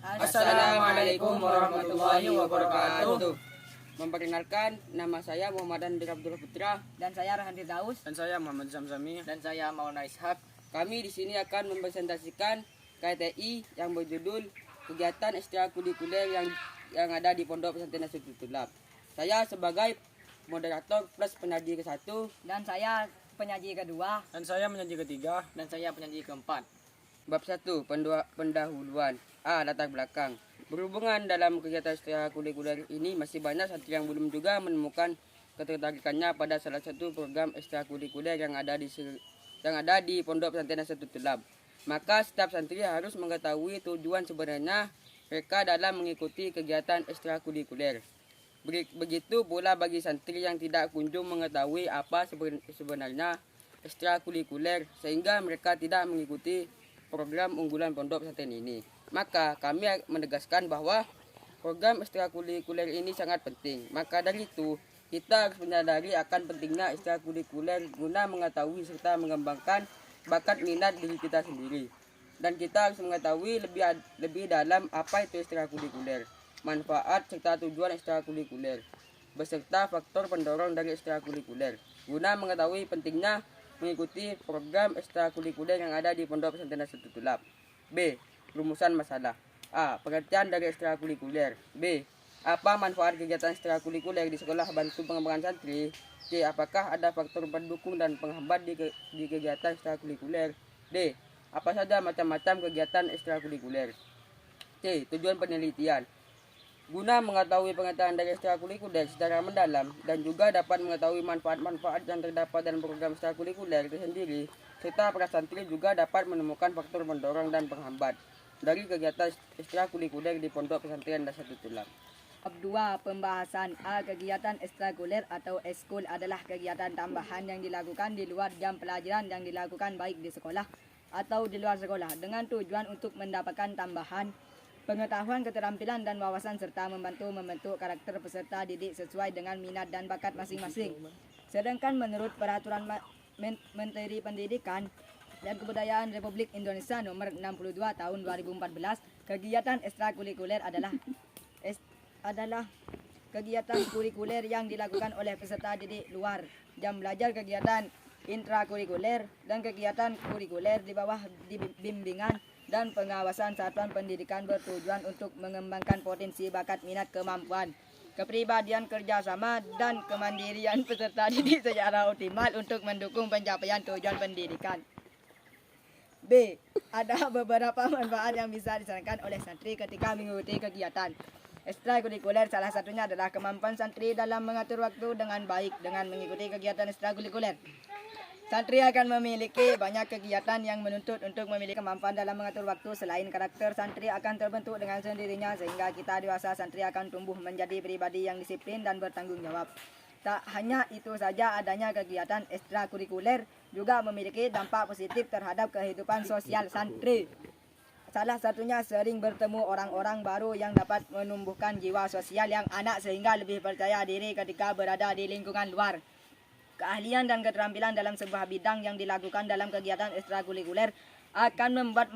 Assalamualaikum warahmatullahi wabarakatuh. Memperkenalkan, nama saya Muhammad Andri Abdullah Putra, Dan saya Rahan Firdaus. Dan saya Muhammad Zamzami. Dan saya Maulana Ishak. Kami di sini akan mempresentasikan KTI yang berjudul kegiatan ekstrakurikuler yang ada di Pondok Pesantren Nasrul Tulab. Saya sebagai moderator plus penyaji ke-1. Dan saya penyaji kedua. Dan saya menyaji ketiga. Dan saya penyaji keempat. Bab 1, pendahuluan. Latar belakang. Berhubungan dalam kegiatan ekstrakurikuler ini masih banyak santri yang belum juga menemukan ketertarikannya pada salah satu program ekstrakurikuler yang ada di Pondok Pesantren Nasrul Tulab. Maka setiap santri harus mengetahui tujuan sebenarnya mereka dalam mengikuti kegiatan ekstrakurikuler. Begitu pula bagi santri yang tidak kunjung mengetahui apa sebenarnya ekstrakurikuler sehingga mereka tidak mengikuti program unggulan Pondok Pesantren ini. Maka kami menegaskan bahwa program ekstrakurikuler ini sangat penting. Maka dari itu kita harus menyadari akan pentingnya ekstrakurikuler guna mengetahui serta mengembangkan bakat minat diri kita sendiri. Dan kita harus mengetahui lebih dalam apa itu ekstrakurikuler, manfaat serta tujuan ekstrakurikuler, beserta faktor pendorong dari ekstrakurikuler. Guna mengetahui pentingnya mengikuti program ekstrakurikuler yang ada di Pondok Pesantren Nasrul Tulab. B. Rumusan masalah. A. Pengertian dari ekstrakurikuler. B. Apa manfaat kegiatan ekstrakurikuler di sekolah bantu pengembangan santri? C. Apakah ada faktor pendukung dan penghambat di kegiatan ekstrakurikuler? D. Apa saja macam-macam kegiatan ekstrakurikuler? C. Tujuan penelitian. Guna mengetahui pengetahuan dari ekstrakurikuler secara mendalam dan juga dapat mengetahui manfaat-manfaat yang terdapat dalam program ekstrakurikuler itu sendiri, serta para santri juga dapat menemukan faktor pendorong dan penghambat dari kegiatan ekstrakurikuler di Pondok Pesantren Nasrul Tulab. Bab 2, pembahasan. A. Kegiatan ekstrakurikuler atau eskul adalah kegiatan tambahan yang dilakukan di luar jam pelajaran yang dilakukan baik di sekolah atau di luar sekolah dengan tujuan untuk mendapatkan tambahan pengetahuan, keterampilan, dan wawasan serta membantu membentuk karakter peserta didik sesuai dengan minat dan bakat masing-masing. Sedangkan menurut Peraturan Menteri Pendidikan dan Kebudayaan Republik Indonesia Nomor 62 Tahun 2014, kegiatan ekstrakurikuler adalah kegiatan kurikuler yang dilakukan oleh peserta didik luar jam belajar, kegiatan intrakurikuler, dan kegiatan kurikuler di bawah bimbingan dan pengawasan satuan pendidikan bertujuan untuk mengembangkan potensi bakat minat, kemampuan, kepribadian, kerjasama, dan kemandirian peserta didik secara optimal untuk mendukung pencapaian tujuan pendidikan. B. Ada beberapa manfaat yang bisa dirasakan oleh santri ketika mengikuti kegiatan ekstrakurikuler. Salah satunya adalah kemampuan santri dalam mengatur waktu dengan baik. Dengan mengikuti kegiatan ekstrakurikuler, santri akan memiliki banyak kegiatan yang menuntut untuk memiliki kemampuan dalam mengatur waktu. Selain karakter santri akan terbentuk dengan sendirinya sehingga kita dewasa, santri akan tumbuh menjadi pribadi yang disiplin dan bertanggung jawab. Tak hanya itu saja, adanya kegiatan ekstrakurikuler juga memiliki dampak positif terhadap kehidupan sosial santri. Salah satunya sering bertemu orang-orang baru yang dapat menumbuhkan jiwa sosial yang anak sehingga lebih percaya diri ketika berada di lingkungan luar. Keahlian dan keterampilan dalam sebuah bidang yang dilakukan dalam kegiatan ekstrakurikuler akan membuat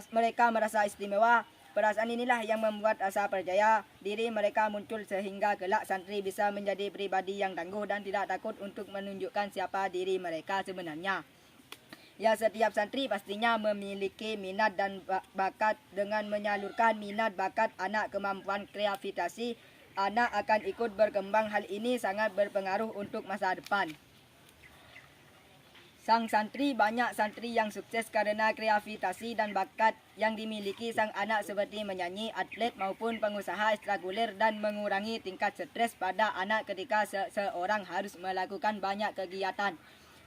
mereka merasa istimewa. Perasaan inilah yang membuat rasa percaya diri mereka muncul sehingga kelak santri bisa menjadi pribadi yang tangguh dan tidak takut untuk menunjukkan siapa diri mereka sebenarnya. Ya, setiap santri pastinya memiliki minat dan bakat. Dengan menyalurkan minat, bakat anak, kemampuan kreativitas anak akan ikut berkembang. Hal ini sangat berpengaruh untuk masa depan sang santri. Banyak santri yang sukses karena kreativitas dan bakat yang dimiliki sang anak seperti menyanyi, atlet, maupun pengusaha ekstrakurikuler, dan mengurangi tingkat stres pada anak ketika seorang harus melakukan banyak kegiatan.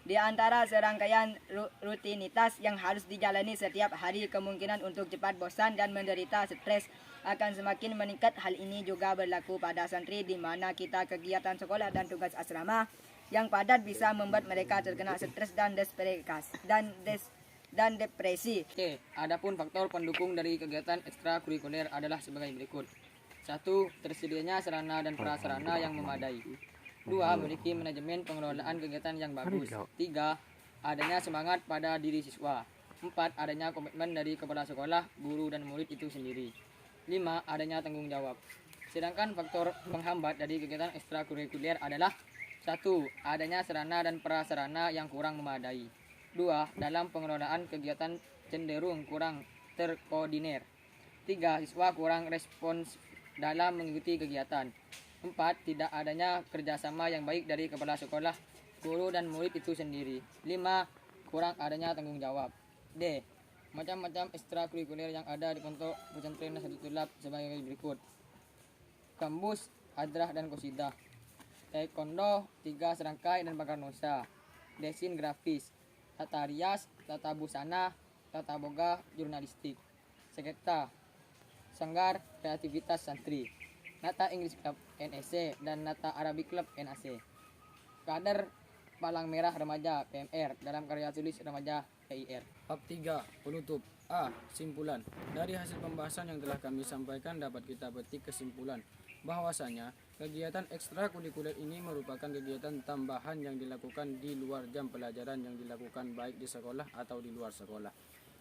Di antara serangkaian rutinitas yang harus dijalani setiap hari, kemungkinan untuk cepat bosan dan menderita stres akan semakin meningkat. Hal ini juga berlaku pada santri di mana kita kegiatan sekolah dan tugas asrama yang padat bisa membuat mereka terkena stres dan depresi. C. Adapun faktor pendukung dari kegiatan ekstrakurikuler adalah sebagai berikut. 1. Tersedianya sarana dan prasarana yang memadai. 2. Memiliki manajemen pengelolaan kegiatan yang bagus. 3. Adanya semangat pada diri siswa. 4. Adanya komitmen dari kepala sekolah, guru, dan murid itu sendiri. 5. Adanya tanggung jawab. Sedangkan faktor penghambat dari kegiatan ekstrakurikuler adalah 1. Adanya sarana dan prasarana yang kurang memadai. 2. Dalam pengelolaan kegiatan cenderung kurang terkoordinir. 3. Siswa kurang respons dalam mengikuti kegiatan. 4. Tidak adanya kerjasama yang baik dari kepala sekolah, guru, dan murid itu sendiri. 5. Kurang adanya tanggung jawab. D. Macam-macam ekstrakurikuler yang ada di pondok pesantren Nahdlatul Tulab sebagai berikut. Gambus, hadrah, dan qasidah. Taekwondo, 3 serangkai dan bakar nusa. Desain grafis, tata rias, tata busana, tata boga, jurnalistik. Seketa, sanggar kreativitas santri. Nata English Club NEC dan Nata Arabic Club NAC. Kader Palang Merah Remaja PMR dalam karya tulis remaja PIR. Bab 3. Penutup. A. Simpulan. Dari hasil pembahasan yang telah kami sampaikan dapat kita petik kesimpulan bahwasanya kegiatan ekstrakurikuler ini merupakan kegiatan tambahan yang dilakukan di luar jam pelajaran yang dilakukan baik di sekolah atau di luar sekolah,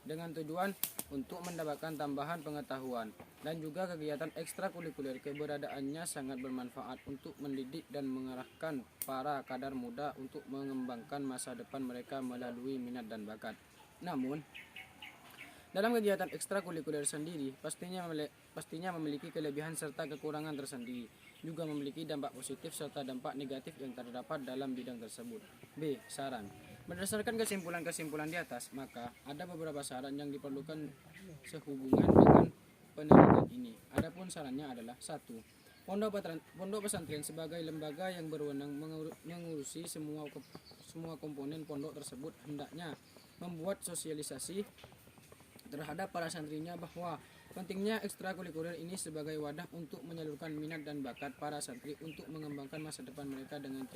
dengan tujuan untuk mendapatkan tambahan pengetahuan. Dan juga kegiatan ekstrakurikuler keberadaannya sangat bermanfaat untuk mendidik dan mengarahkan para kader muda untuk mengembangkan masa depan mereka melalui minat dan bakat. Namun, dalam kegiatan ekstrakurikuler sendiri pastinya memiliki kelebihan serta kekurangan tersendiri, juga memiliki dampak positif serta dampak negatif yang terdapat dalam bidang tersebut. B. Saran. Berdasarkan kesimpulan-kesimpulan di atas, maka ada beberapa saran yang diperlukan sehubungan dengan penelitian ini. Adapun sarannya adalah 1. Pondok pesantren sebagai lembaga yang berwenang mengurusi semua komponen pondok tersebut hendaknya membuat sosialisasi terhadap para santrinya bahwa pentingnya ekstrakurikuler ini sebagai wadah untuk menyalurkan minat dan bakat para santri untuk mengembangkan masa depan mereka dengan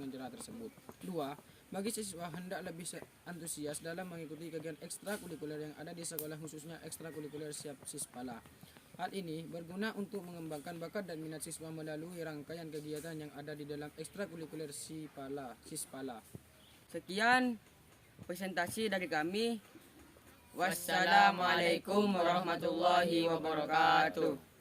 cara tersebut. 2. Bagi siswa hendak lebih antusias dalam mengikuti kegiatan ekstrakurikuler yang ada di sekolah, khususnya ekstrakurikuler Sispala. Hal ini berguna untuk mengembangkan bakat dan minat siswa melalui rangkaian kegiatan yang ada di dalam ekstrakurikuler Sispala. Sekian presentasi dari kami. Wassalamualaikum warahmatullahi wabarakatuh.